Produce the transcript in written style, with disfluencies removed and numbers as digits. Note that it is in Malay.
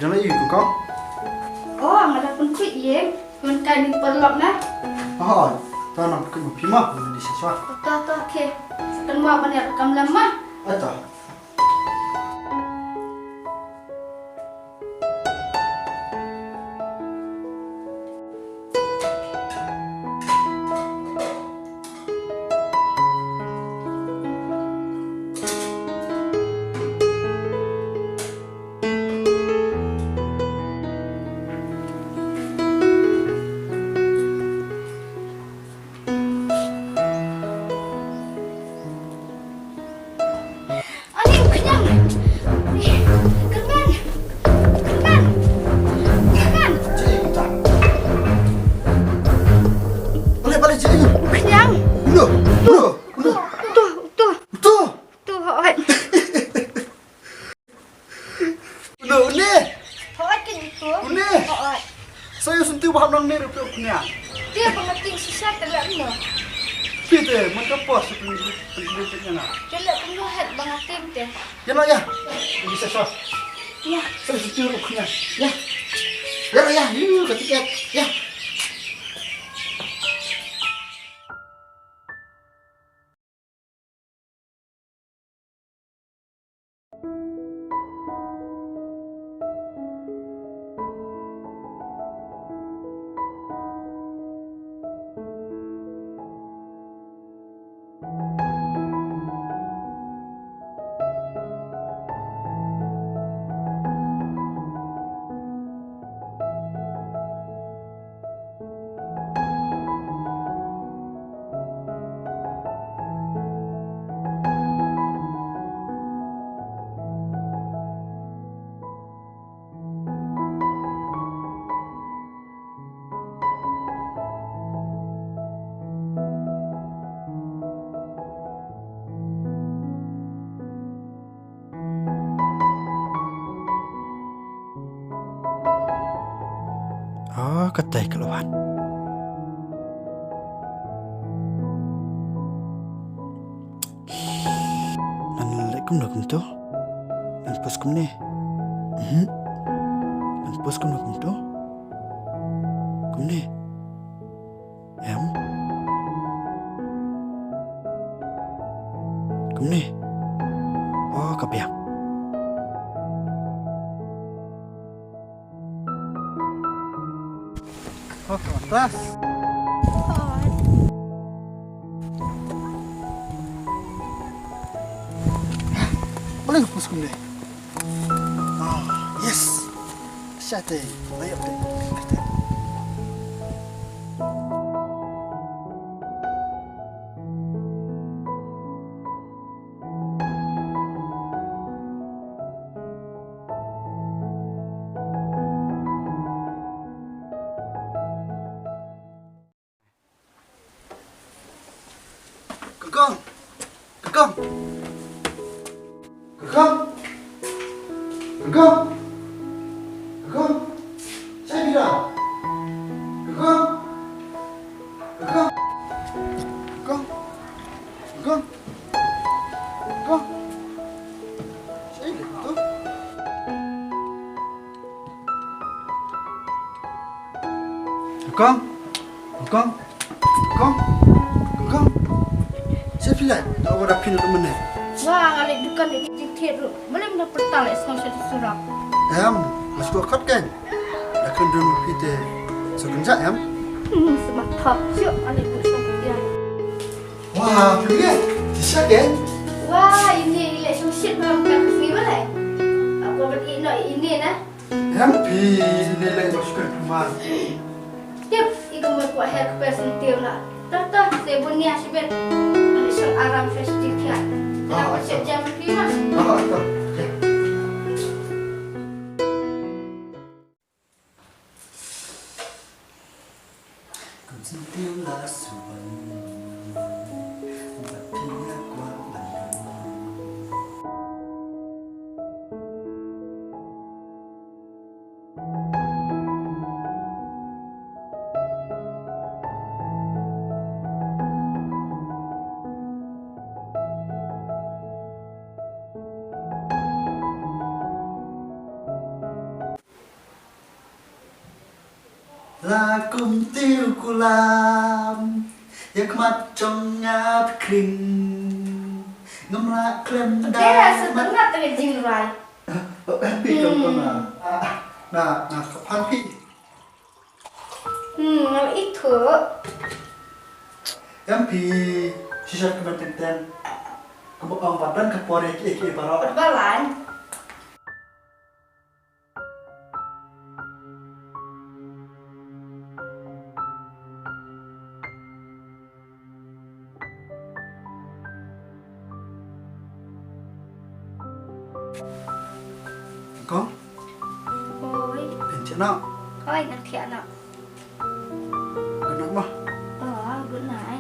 Jangan lagi kau. Oh, ada pun quick ye. Pun kain perlop na. Oh, tahu nak ke pima di siswa. Tuh, okey. Sekarang buat banyak rekam lama. Atau. Saya sentuh bahan nang ni rupiah punya. Dia pengerti susah telak ni. Kita macam apa sebenarnya nak? Telak punya hat bangatin teh. Jangan ya. Bisa sah. Ya. Saya sentuh rupiah. Ya. Ya. Ini ketika ya. Oh, ketai keluhan. Assalamualaikum lakum tu. Nanpuskum ni. Nanpuskum lakum tu. Kum ni. Em. Kum ni. Oh, kapiang. Oh, kelas. Boleh hapus kum deh. Oh, yes. Syate, layap deh. Kekang. Saya bilang. Kekang. Saya gitu. Kekang. Saya bilang, tak ada pin untuk mana. Wah, ngalik bukan di tiket tu. Boleh mendapat talak sekarang saya surat. Masuk akad kan? Dah kan dulu kita sebentar Sematap. Siap ngalik bukan dia. Wah, lihat. Siap kan? Wah, ini election sheet dalam Khasi boleh. Aku beri ini nah. Nilai masukkan rumah. Tiap ikan berkuat hair kepersentil nak. Tuh, saya punya shibun. Malaysia Arab Festival. Kenapa cek jam lima? Tuh. Sentillah suan, batinnya kuat bandung. Lakum tiu kulam Yak mat trong ngap kring Ngamla klem Oke, setengah tuh Jing Rai. Happy kan Nah, kapan pi? Itu. Yang pi sisa kementerian Kebukaan ke Polri Barat. Berbalan. Con? Ôi. Bên trên nào? Ôi, nặng thiện ạ. Gần nặng mà? Bữa nãy.